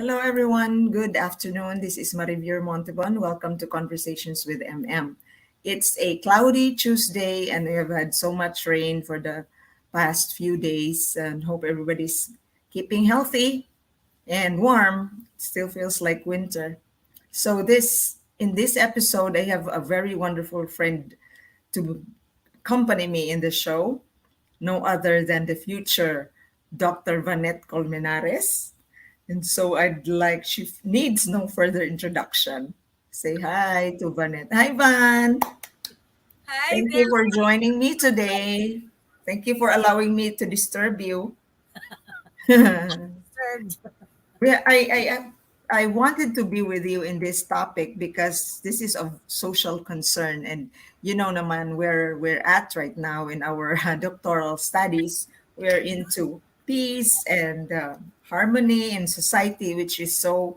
Hello, everyone. Good afternoon. This is Marivir Montebon. Welcome to Conversations with MM. It's a cloudy Tuesday, and we have had so much rain for the past few days. And hope everybody's keeping healthy and warm. Still feels like winter. So this episode, I have a very wonderful friend to accompany me in the show. No other than the future Dr. Vanette Colmenares. And so she needs no further introduction. Say hi to Vanette. Hi, Van. Hi Thank you there. for joining me today. Thank you for allowing me to disturb you. Third. Yeah, I wanted to be with you in this topic because this is of social concern, and naman where we're at right now in our doctoral studies. We're into peace and harmony in society, which is so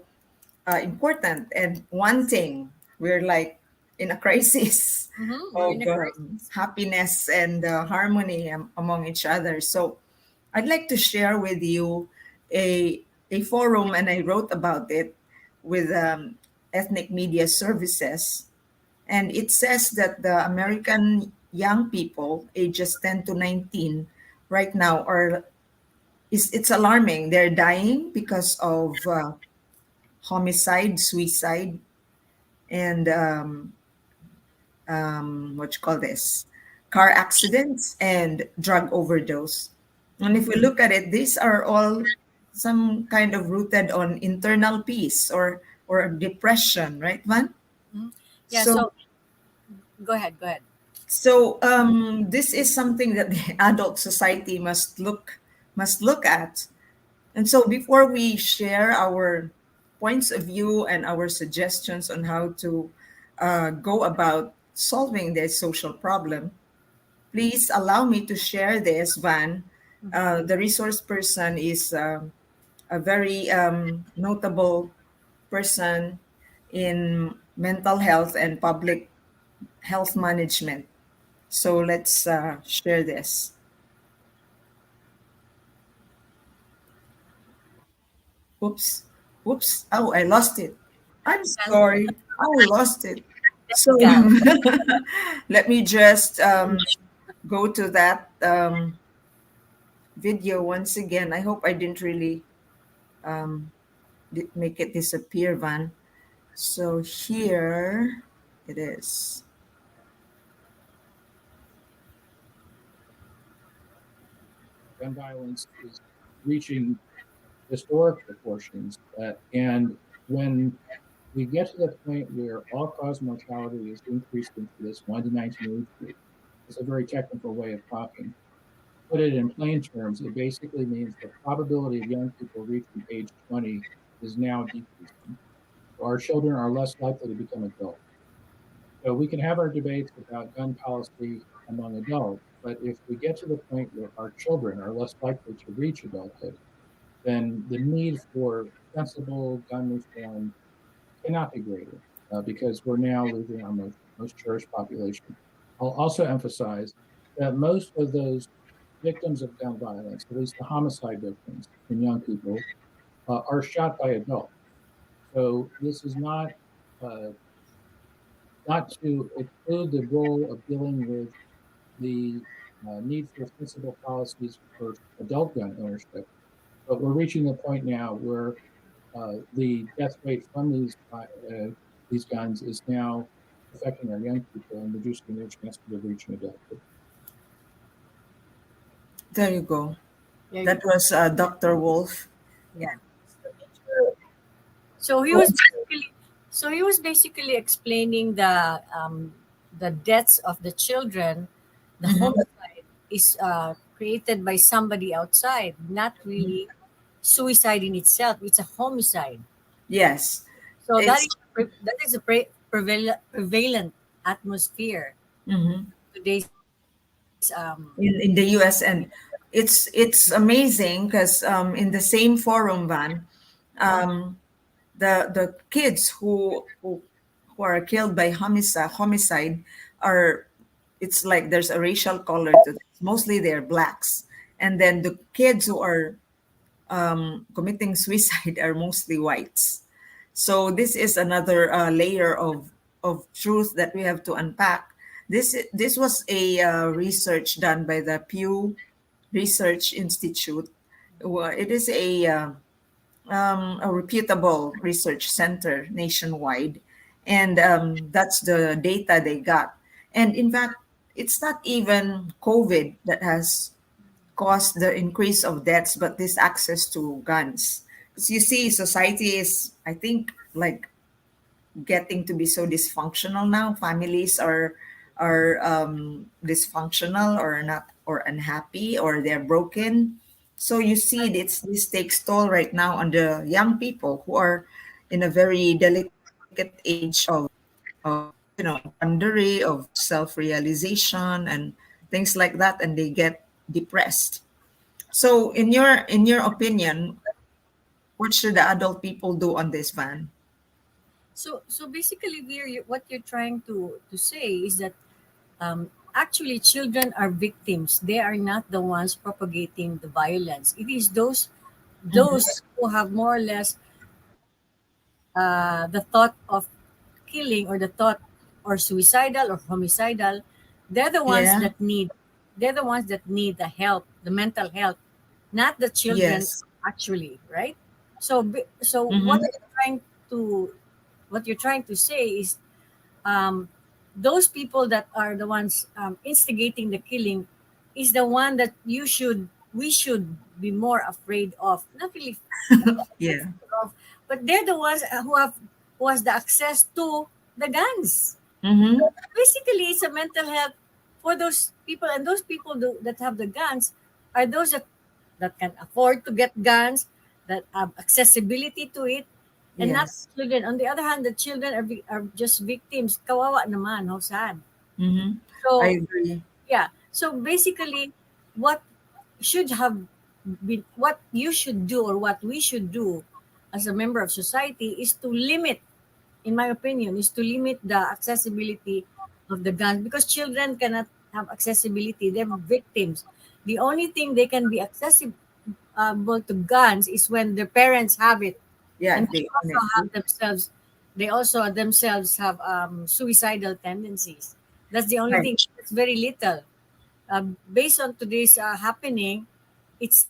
important. And one thing, we're like in a crisis We're in of a crisis. happiness and harmony among each other. So I'd like to share with you a forum, and I wrote about it with Ethnic Media Services. And it says that the American young people, ages 10 to 19, right now it's alarming. They're dying because of homicide, suicide, and what you call this, car accidents and drug overdose. And if we look at it, these are all some kind of rooted on internal peace or depression, right, Van? Mhm. Yeah, So so go ahead, go ahead. this is something that the adult society must look at. And so before we share our points of view and our suggestions on how to go about solving this social problem, please allow me to share this, Van. The resource person is a very notable person in mental health and public health management. So let's share this. Oops. Oops. Oh, I lost it. I'm Cancel. sorry. I lost it. So Cal. let me just go to that video once again. I hope I didn't really make it disappear, Van. So here it is. Gun violence is reaching historic proportions. And when we get to the point where all cause mortality is increased into this 1 to 19 age group, it's a very technical way of talking. Put it in plain terms, it basically means the probability of young people reaching age 20 is now decreasing. Our children are less likely to become adults. So we can have our debates about gun policy among adults, but if we get to the point where our children are less likely to reach adulthood, then the need for sensible gun reform cannot be greater because we're now losing our most cherished population. I'll also emphasize that most of those victims of gun violence, at least the homicide victims in young people, are shot by adults. So this is uh, not to exclude the role of dealing with the need for sensible policies for adult gun ownership, but we're reaching the point now where the death rate from these guns is now affecting our young people and reducing their chances of reaching adulthood. There you go. There you That go. was Dr. Wolf. Yeah. Yeah. So he Oh, was basically so he was basically explaining the deaths of the children, the mhm. homicide is created by somebody outside, not really suicide in itself. It's a homicide. Yes. So It's that is a prevalent atmosphere mhm. today's In the US, and it's amazing because in the same forum, Van, um, the kids who are killed by homicide are, it's like there's a racial color to this. Mostly they're blacks, and then the kids who are committing suicide are mostly whites. So this is another layer of truth that we have to unpack. This was a research done by the Pew Research Institute. Well, it is a reputable research center nationwide, and that's the data they got. And in fact, it's not even COVID that has caused the increase of deaths, but this access to guns. Because you see, society is, I think, like getting to be so dysfunctional now. Families are dysfunctional or not or unhappy or they're broken. So you see, this takes toll right now on the young people who are in a very delicate age of boundary of self-realization and things like that, and they get depressed. So in your opinion, what should the adult people do on this, Van? So basically, what you're trying to say is that actually children are victims. They are not the ones propagating the violence. It is those who have more or less the thought of killing or the thought or suicidal or homicidal. They're the ones Yeah. that need they're the ones that need the help, the mental help, not the children Yes. actually, right? So Mm-hmm. to what you're trying to say is um, those people that are the ones instigating the killing is the one that we should be more afraid of, not really Yeah. of, but they're the ones who has the access to the guns. Mm-hmm. Basically, it's a mental health for those people, and those people that have the guns are those that can afford to get guns, that have accessibility to it, and not Yes. children. On the other hand, the children are just victims. Kawawa naman, how sad. Mm-hmm. I So agree. yeah, so basically, what should have what you should do or what we should do as a member of society is to limit, in my opinion, is to limit the accessibility of the guns, because children cannot have accessibility. They're victims. The only thing they can be accessible to guns is when their parents have it, Yeah, and if they own it. they also themselves have suicidal tendencies. That's the only thing. Right. It's very little. Based on today's happening, it's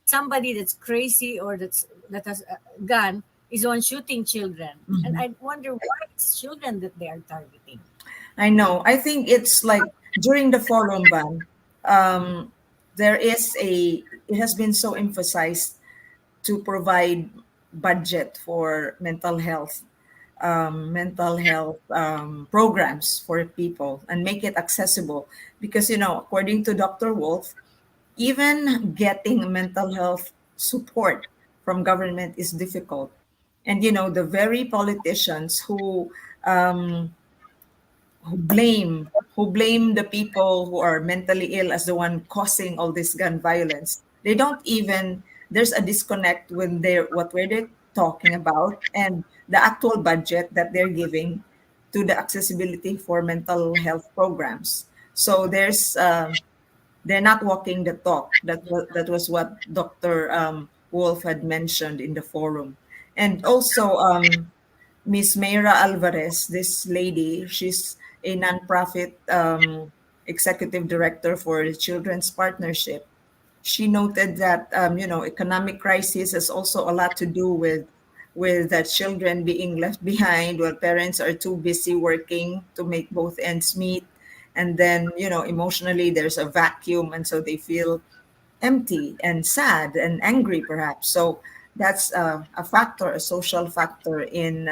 somebody that's crazy or that has a gun is the one shooting children, and I Mhm. wonder why it's children that they are targeting. I know. I think it's like during the forum ban, um, there is it has been so emphasized to provide budget for mental health programs for people and make it accessible, because according to Dr. Wolf, even getting mental health support from government is difficult. And the very politicians um, who blame the people who are mentally ill as the one causing all this gun violence, they don't even there's a disconnect when they're what were they talking about and the actual budget that they're giving to the accessibility for mental health programs. So they're not walking the talk. That was what Dr. Wolf had mentioned in the forum. And also, Miss Mayra Alvarez, this lady, she's a nonprofit executive director for the Children's Partnership. She noted that economic crisis has also a lot to do with the children being left behind while parents are too busy working to make both ends meet, and then emotionally there's a vacuum, and so they feel empty and sad and angry perhaps. So that's a factor, a social factor in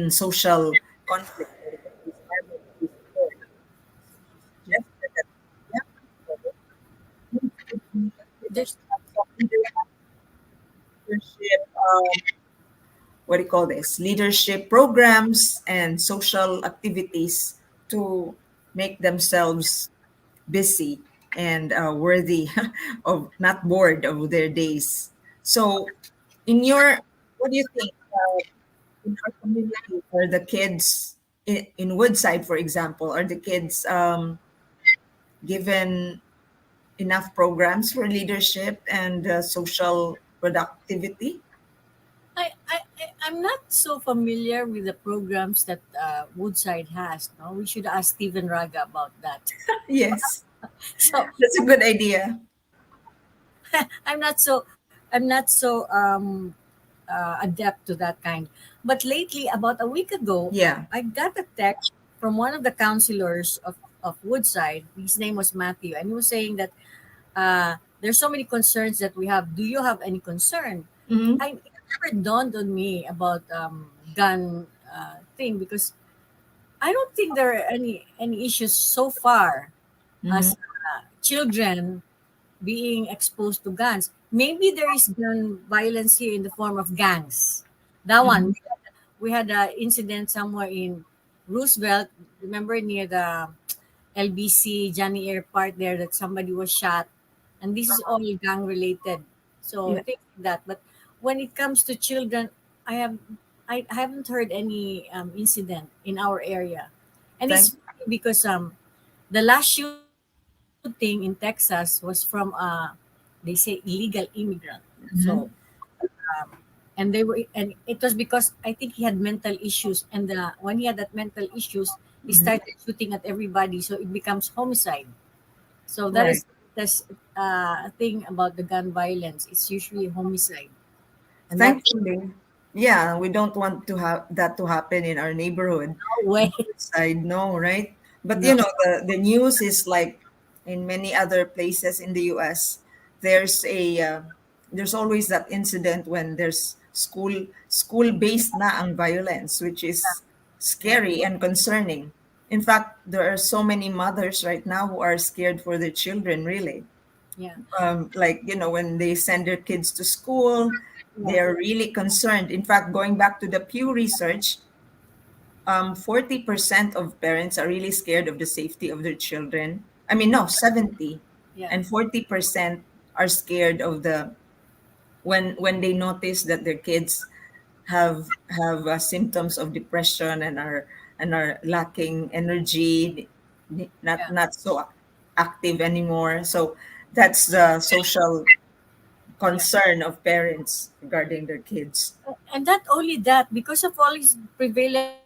social conflict or disarmament we support. So she suggested that young people need to There's have some leadership, what do you call this? Leadership programs and social activities to make themselves busy and worthy of not bored of their days. So, what do you think? In our community, are the kids in Woodside, for example, are the kids given enough programs for leadership and social productivity? I'm not so familiar with the programs that Woodside has. No, we should ask Stephen Raga about that. Yes, So that's a good idea. I'm not so adept to that kind. But lately, about a week ago, Yeah. I got a text from one of the counselors of Woodside. His name was Matthew, and he was saying that there's so many concerns that we have. Do you have any concern? Hmm. It never dawned on me about gun thing because I don't think there are any issues so far Hmm. as children being exposed to guns. Maybe there is gun violence here in the form of gangs. That one, Hmm. we had an incident somewhere in Roosevelt. Remember near the LBC Johnny Air Park there that somebody was shot, and this is all gang related. So Yeah. things like that. But when it comes to children, I have I haven't heard any incident in our area, and Thank. it's funny because the last shooting in Texas was from they say illegal immigrant. So Mhm. and they were and it was because I think he had mental issues, and when he had that mental issues, he Mhm. started shooting at everybody, so it becomes homicide. So that Right. is that's thing about the gun violence. It's usually homicide, and that Thankfully, yeah, we don't want to have that to happen in our neighborhood. no way. In our side, no, right? But No, the news is like in many other places in the US, there's there's always that incident when there's school based na ang violence, which is yeah, scary and concerning. In fact, there are so many mothers right now who are scared for their children, really. yeah, Like when they send their kids to school, they yeah, are really concerned. In fact, going back to the Pew Research, 40% of parents are really scared of the safety of their children. I mean, no, 70, yeah, and 40% are scared of the when they notice that their kids have symptoms of depression and are lacking energy, yeah. not so active anymore. So that's the social Yeah. concern of parents regarding their kids. And not only that, because of all this prevalent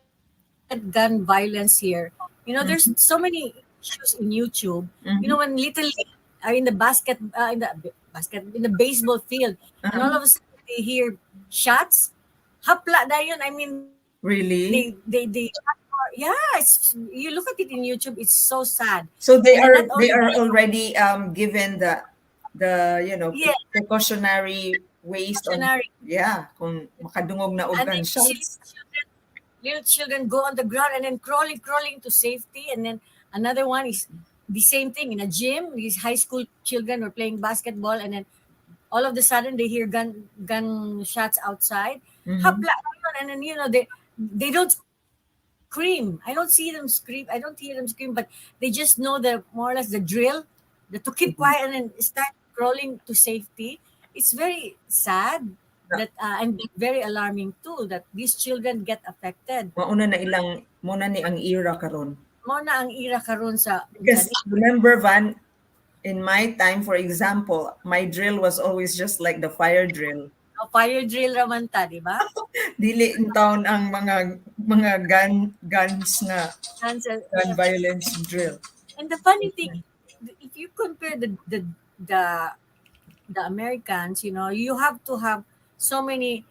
gun violence here, there's so many issues in YouTube. When Mhm. little league are in the basket in the baseball field, and all of Uh-huh. a sudden they hear shots. Hapla na yun. I mean, Really? yeah. You look at it in YouTube. It's so sad. So And then not only they that, are already given the yeah, precautionary ways on, dictionary. yeah, kung makadungog na og And then you see gunshots. little children go on the ground and then crawling to safety, and then another one is the same thing in a gym. These high school children were playing basketball, and then all of a sudden they hear gun shots outside. Mhm. Hapla, and then they don't scream. I don't see them scream. I don't hear them scream, but they just know the more or less the drill, the to keep quiet and then start crawling to safety. It's very sad that and very alarming too that these children get affected. Mauna na ilang muna ni ang era karon. Mo na ang ira karon sa Because Johnny. remember, Van, in my time, for example, my drill was always just like the fire drill. Fire drill raman ta, di ba? Dili in town ang mga guns na gun Yeah. violence drill. And the funny thing, if you compare the the Americans, you have to have so many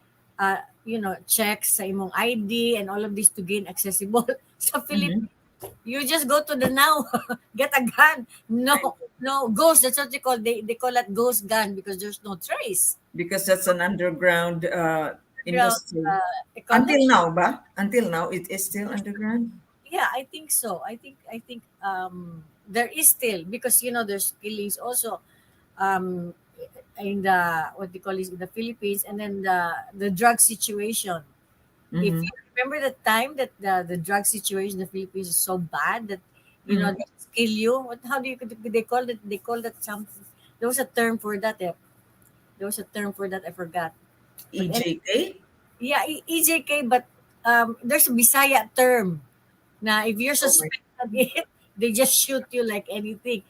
checks sa imong ID and all of this to gain accessible. Sa Mhm. Philippines, you just go to the now, get a gun. No, no, ghost. That's what they call it ghost gun because there's no trace. Because that's an underground Ground industry. economy. Until now, ba? Until now, it is still underground. Yeah, I think so. I think there is still because there's killings also um in the what they call it in the Philippines, and then the drug situation. If Mm-hmm. you remember the time that the drug situation in the Philippines is so bad that Mm-hmm. they just kill you. How do you they call it? They call that something. There was a term for that. There was a term for that. I forgot. But EJK? yeah, EJK. But there's a Bisaya term. Now, if you're Oh my. suspected it, they just shoot you like anything.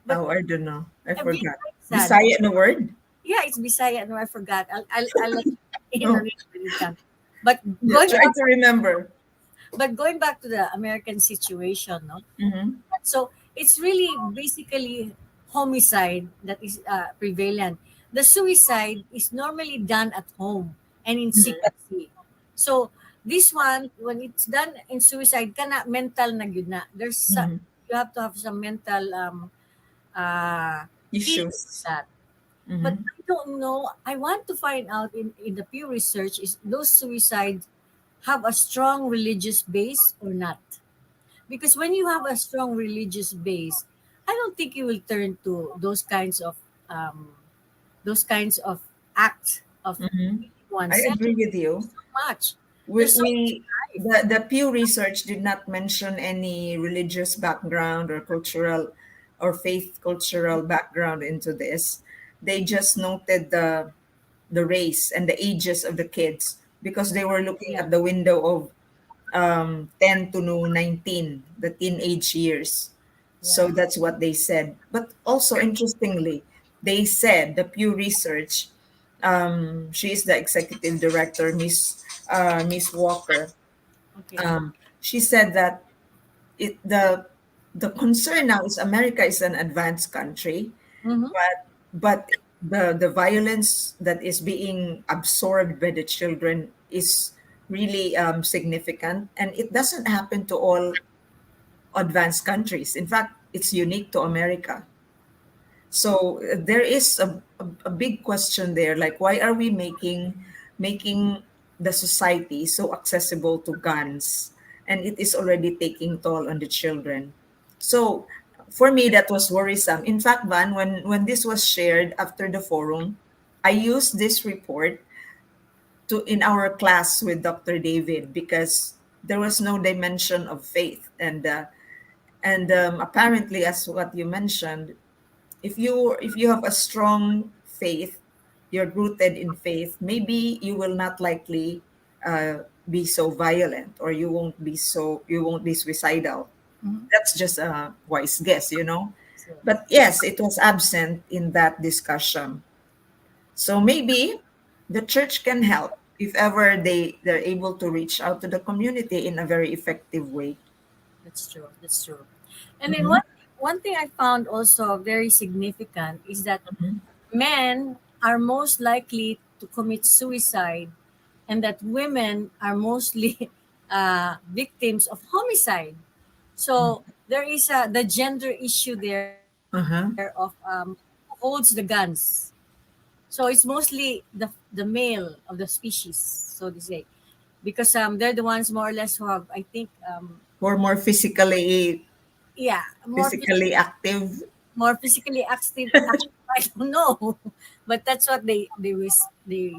But Oh, I don't know. I a bit forgot. sad. Bisaya na word? Yeah, it's Bisaya. No, I forgot. I'll let you Oh, read when it comes. But yeah, going try back, to remember. going back to the American situation, no. Mm-hmm. So it's really basically homicide that is prevalent. The suicide is normally done at home and in secrecy. So this one, when it's done in suicide, kana mental na gyud na. Mm-hmm. You have to have some mental healing for Issues. that. But Mm-hmm. I don't know. I want to find out in the Pew Research is those suicides have a strong religious base or not. Because when you have a strong religious base, I don't think you will turn to um, those kinds of acts of Mm-hmm. I oneself agree with you. so much. We, There's so much we life. the Pew Research did not mention any religious background or cultural or faith cultural background into this. They just noted the race and the ages of the kids because they were looking Yeah, at the window of 10 to no 19, the teenage years. So yeah, that's what they said. But also, interestingly, they said the Pew Research, she is the executive director, Miss Walker. okay. She said that it the concern now is America is an advanced country, Mm-hmm. but the violence that is being absorbed by the children is really significant, and it doesn't happen to all advanced countries. In fact, it's unique to America. So there is a big question there, like why are we making the society so accessible to guns, and it is already taking toll on the children. So for me, that was worrisome. In fact, Van, when this was shared after the forum, I used this report to in our class with Dr. David because there was no dimension of faith, and apparently, as what you mentioned, if you have a strong faith, you're rooted in faith, maybe you will not likely be so violent, or you won't be suicidal. Mm-hmm. That's just a wise guess. So, But yes, it was absent in that discussion. So maybe the church can help if ever they're able to reach out to the community in a very effective way. that's true. That's true. And then Mhm, one thing I found also very significant is that mhm. men are most likely to commit suicide and that women are mostly victims of homicide. So there is the gender issue there of Uh-huh. who holds the guns. So it's mostly the male of the species, so to say, because they're the ones more or less who have, I think, Or more physically yeah, physically active. more physically active. I don't know, but that's what they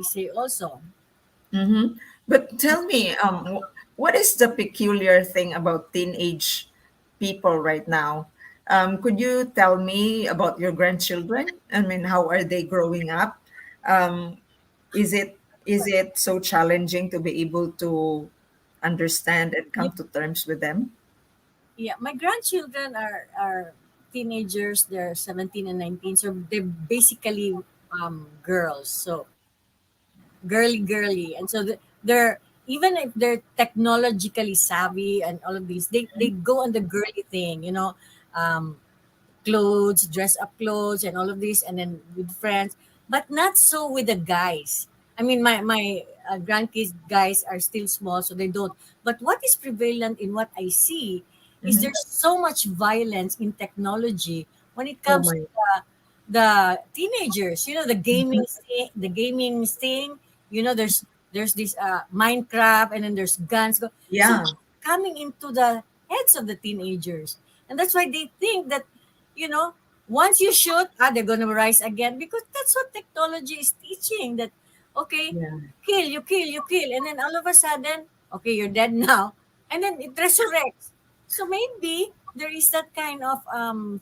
say also. Mm-hmm. But tell me, what is the peculiar thing about teenage people right now? Could you tell me about your grandchildren? I mean, how are they growing up? Um, is it so challenging to be able to understand and Yeah, come to terms with them? yeah. My grandchildren are teenagers. They're 17 and 19, so they're basically girls. So girly, and so they're, even if they're technologically savvy and all of these, they go on the girly thing, um, clothes, dress up clothes, and all of this, and then with friends, but not so with the guys. I mean, my grandkids guys are still small, so they don't. But what is prevalent in what I see is Mm-hmm. there's so much violence in technology when it Oh comes to my. the teenagers. The gaming thing. There's this Minecraft, and then there's guns. So Yeah, coming into the heads of the teenagers, and that's why they think that you know once you shoot, they're gonna rise again, because that's what technology is teaching. That okay, yeah. you kill, and then all of a sudden, okay, you're dead now, and then it resurrects. So maybe there is that kind of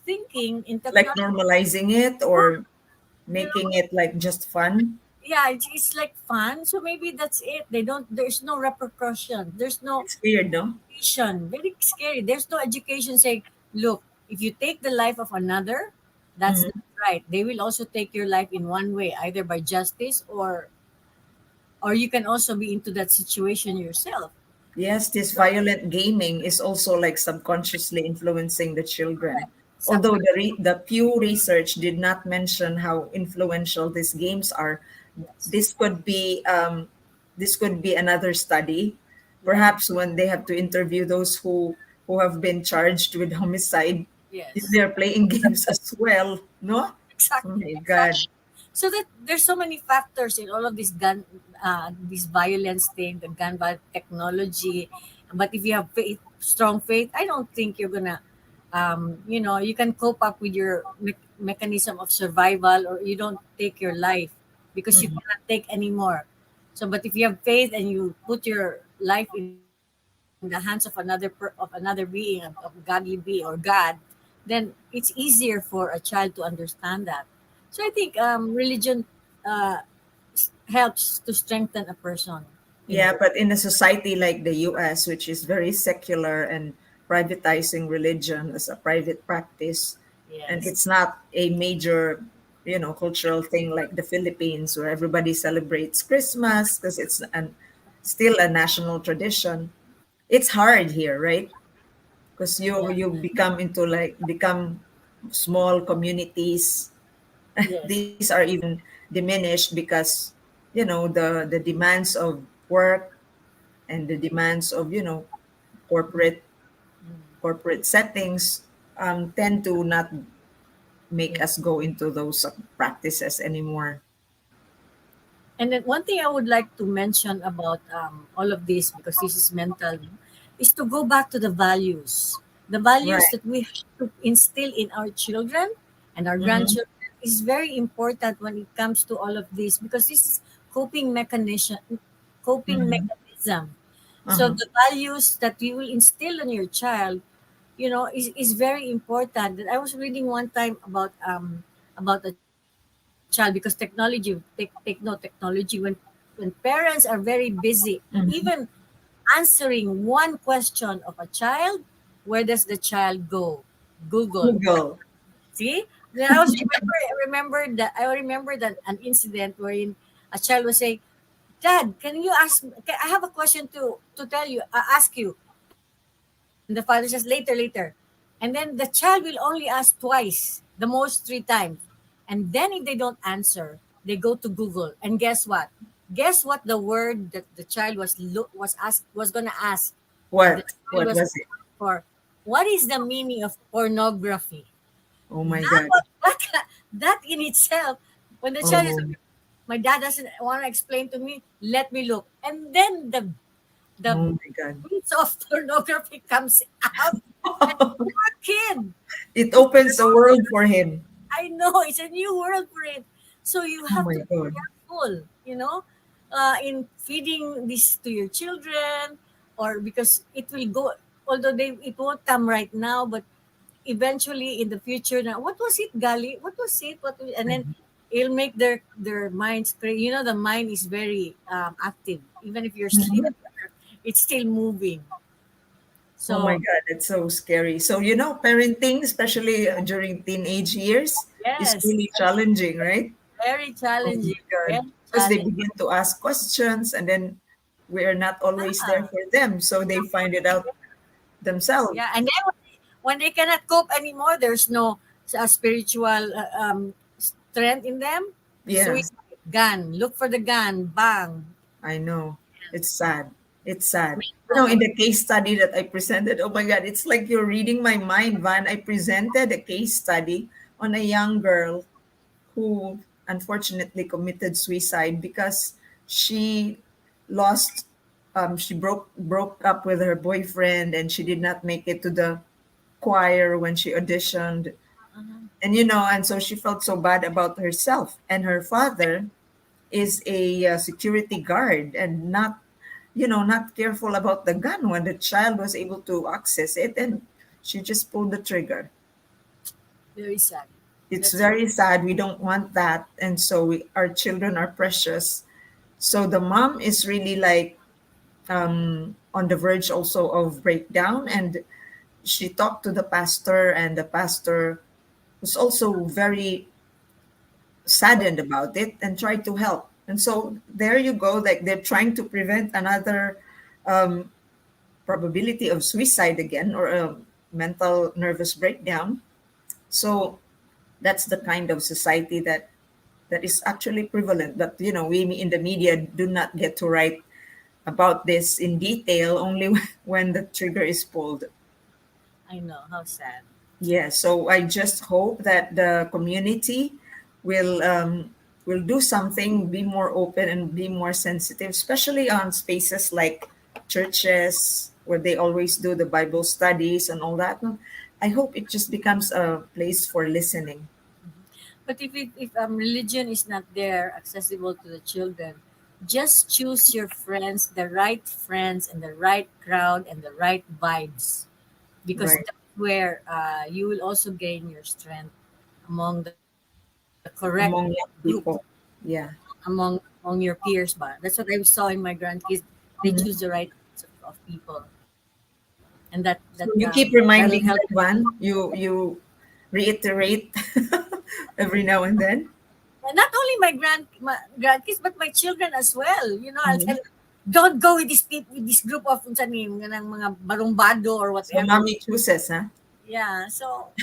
thinking in Like technology. normalizing it or making it like just fun. Yeah, it's like fun. So maybe that's it. There's no repercussion. There's no It's weird, no? education. Very scary. There's no education saying, look, if you take the life of another, That's Mhm. not right. They will also take your life in one way, either by justice, or you can also be into that situation yourself. Yes, this So, violent gaming is also like subconsciously influencing the children. Although subconscious. the Pew Research did not mention how influential these games are, Yes. this could be another study. Yeah. Perhaps when they have to interview those who have been charged with homicide, if Yes. they're playing games as well, no? Oh Exactly. my God. Exactly. So that there's so many factors in all of this this violence thing, the gun violence technology. But if you have faith, strong faith, I don't think you're gonna, you can cope up with your mechanism of survival, or you don't take your life because you Mhm. cannot take anymore. So, but if you have faith and you put your life in the hands of another being, of godly being or God, then it's easier for a child to understand that. So I think religion uh, helps to strengthen a person in a Yeah, way. but in a society like the US, which is very secular and privatizing religion as a private practice, and Yes. it's not a major, cultural thing like the Philippines, where everybody celebrates Christmas because it's still a national tradition. It's hard here, right? Because you Yeah. you become small communities. Yes. These are even diminished because the demands of work and the demands of corporate Mm. corporate settings tend to not make Yeah. us go into those practices anymore. And then one thing I would like to mention about all of this, because this is mental, is to go back to the values. The values Right. that we have to instill in our children and our Mm-hmm. grandchildren is very important when it comes to all of this, because this is coping mechanism. Coping Mm-hmm. mechanism. So Uh-huh. the values that you will instill in your child, is very important. That I was reading one time about a child, because technology, take note, technology, when parents are very busy, even Mm-hmm. answering one question of a child, where does the child go? Google. Google. See? Then I remember that an incident wherein a child was saying, "Dad, I have a question to tell you, ask you." And the father says, "Later, later." And then the child will only ask twice, the most three times. And then if they don't answer, they go to Google. And guess what? Guess what the word that the child was gonna ask? The What? child What was was it? asking for, what is the meaning of pornography? Oh my That God. was that in itself. When the child is, Oh. my dad doesn't want to explain to me. Let me look, and then the Oh my God. piece of pornography comes out. And poor kid, It opens a world for him. I know it's a new world for it. So you Oh have my to be God. careful, in feeding this to your children, or because it will go. Although it won't come right now, but eventually in the future. Now, what was it, Gali? What was it? And then it'll make their minds crazy. The mind is very active. Even if you're Mhm. sleeping, it's still moving. Oh my So God, that's so scary. So, parenting, especially during teenage years, is yes, really challenging, right? very Oh challenging. my God. Very Because they challenging. begin to ask questions and then we are not always there Yeah. for them. So they find it out themselves. Yeah, and then when they cannot cope anymore, there's no spiritual strength in them. Yeah, Suicide, gun. Look for the gun. Bang. I know. It's sad. It's sad. Mental In health. the case study that I presented, oh my God, it's like you're reading my mind, Van. I presented a case study on a young girl who unfortunately committed suicide because she lost she broke up with her boyfriend and she did not make it to the choir when she auditioned, Uh-huh. and so she felt so bad about herself, and her father is a security guard and not careful about the gun when the child was able to access it, and she just pulled the trigger. Very sad. It's That's very sad. We don't want that. And so our children are precious. So the mom is really like on the verge also of breakdown. And she talked to the pastor, and the pastor was also very saddened about it and tried to help. And so there you go, like they're trying to prevent another um, probability of suicide again, or a mental nervous breakdown. So that's the kind of society that is actually prevalent. But we in the media do not get to write about this in detail, only when the trigger is pulled. I know, how sad. Yeah, so I just hope that the community will do something, be more open and be more sensitive, especially on spaces like churches where they always do the Bible studies and all that. I hope it just becomes a place for listening. But if religion is not there, accessible to the children, just choose your friends, and the right crowd and the right vibes, because Right. that's where you will also gain your strength among the correct group, Among young people. Yeah. among your peers. But that's what I saw in my grandkids. They choose the Mhm. right kinds of people, and So you keep that'll reminding help. them, Van. You reiterate every now and then. And not only my grandkids, but my children as well. I'll Mhm. tell them, don't go with with this group of unsa ni ng mga barumbado or So whatever. mommy chooses, huh? Yeah. So,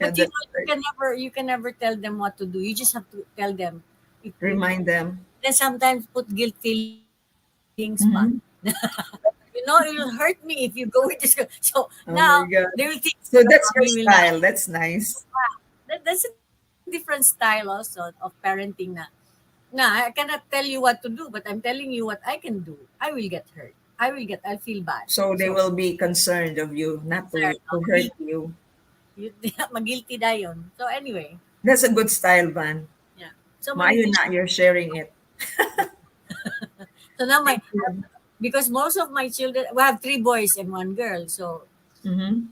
Yeah, but that's right. you can never tell them what to do. You just have to tell them. If Remind them. then sometimes put guilt feelings pa. Mhm. It will hurt me if you go with this. So now Oh my they will God. think So your that's mommy your will not. style. That's nice. That's a different style also of parenting na. I cannot tell you what to do, but I'm telling you what I can do. I will get hurt. I'll feel bad. So they So, will be concerned of you, not sir, to hurt you. magilty na yun. So anyway, That's a good style, Van. yeah. So many Maayo things. na you're sharing it. So now Thank you. because most of my children, we have three boys and one girl. So Mm-hmm.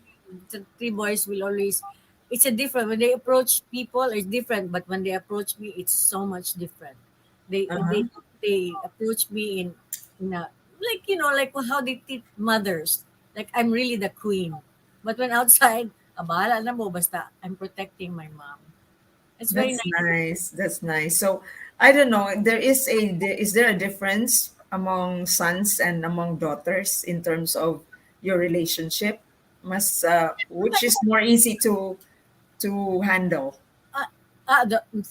the three boys will always, it's a different, when they approach people, it's different. But when they approach me, it's so much different. They, Uh-huh. they, they approach me in a, like, like how they treat mothers. Like I'm really the queen. But when outside, bahala na mo, basta I'm protecting my mom. It's very That's nice. nice. That's nice. So I don't know. Is there a difference among sons and among daughters in terms of your relationship? Which is more easy to handle?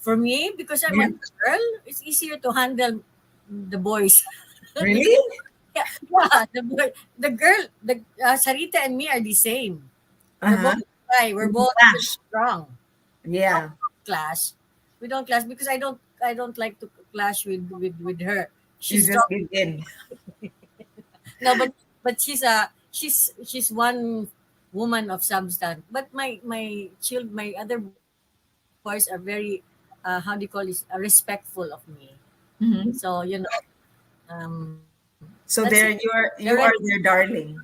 For me, because I'm Yeah. a girl, it's easier to handle the boys. Really? Yeah, the girl, the Sarita and me are the same. We're Uh-huh. both shy. We're You both clash. strong. No, Yeah. clash. We don't clash because I don't like to clash with her. You She's just strong. give in. No, but she's one woman of substance. But my other boys are very how do you call this, respectful of me. So Mhm. that's it. So They're there ready. you are their darling.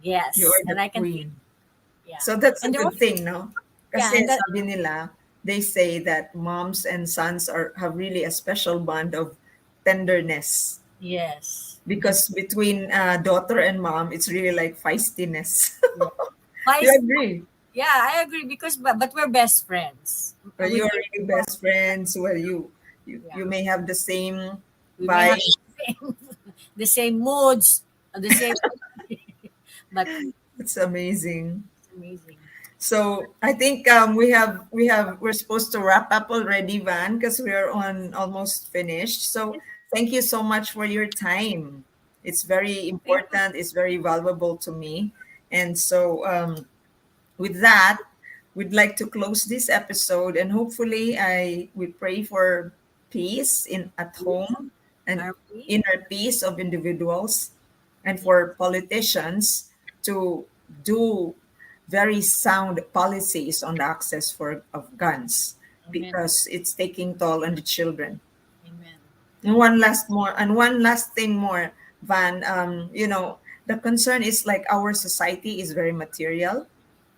Yes, You and are I the can feel. queen. Yeah, So and that's they're a also, good thing, no? yeah, Kasi and that sabi nila, they say that moms and sons have really a special bond of tenderness. yes, Because between daughter and mom, it's really like feistiness. yeah. You Vice, agree? yeah, I agree because but we're best friends Or with you're her. really best friends. Well, you Yeah, may have the same we may have vibe. the same moods, the same, but It's amazing. it's amazing. So I think we're supposed to wrap up already, Van, because we are on almost finished. So thank you so much for your time. It's very Thank you. important. It's very valuable to me. And so with that, we'd like to close this episode, and hopefully I we pray for peace in at home and Harmony. inner peace of individuals, and for politicians to do very sound policies on the access for of guns, Amen. because it's taking toll on the children. Amen. And one last thing more, Van. The concern is like our society is very material,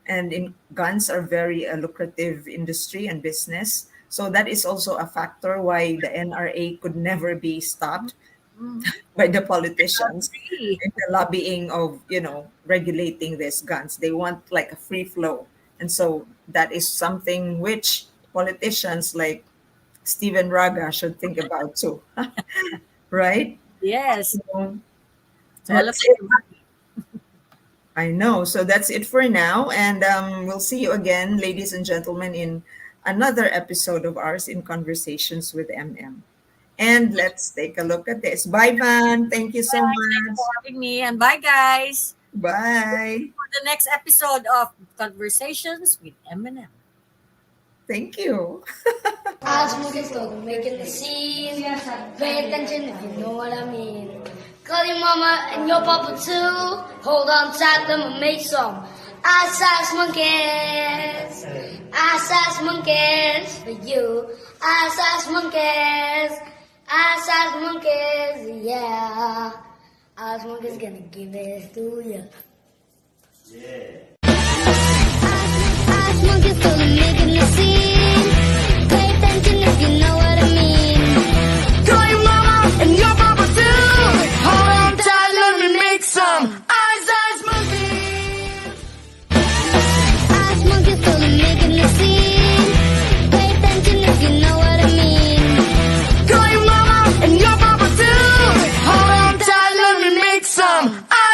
and in guns are very lucrative industry and business. So that is also a factor why the NRA could never be stopped Mm-hmm. by the politicians Agree. in the lobbying of regulating these guns. They want like a free flow. And so that is something which politicians like Stephen Raga should think about too. Right? Yes, So it's all about that's it. the money. I know. So that's it for now. And we'll see you again, ladies and gentlemen, in another episode of ours in Conversations with MM. And let's take a look at this. Bye, Van. Thank you so Thanks much. for having me, and bye, guys, Bye. for the next episode of Conversations with Eminem. Thank you. As movies go, making the scene. Pay attention if you know what I mean. Call your mama and your papa too. Hold on tight, them and make some ass monkeys. Ass monkeys for you. Ass monkeys. Ass monkeys, yeah. Ass monkeys gonna give it to you. Ass monkeys go, making the scene. Pay attention if you know what I mean. Call your mama and your papa too. Hold on tight, let me make some eyes monkeys. Eyes monkeys go, making the scene. Pay attention if you know what I mean. Call your mama and your papa too. Hold on tight, let me make some eyes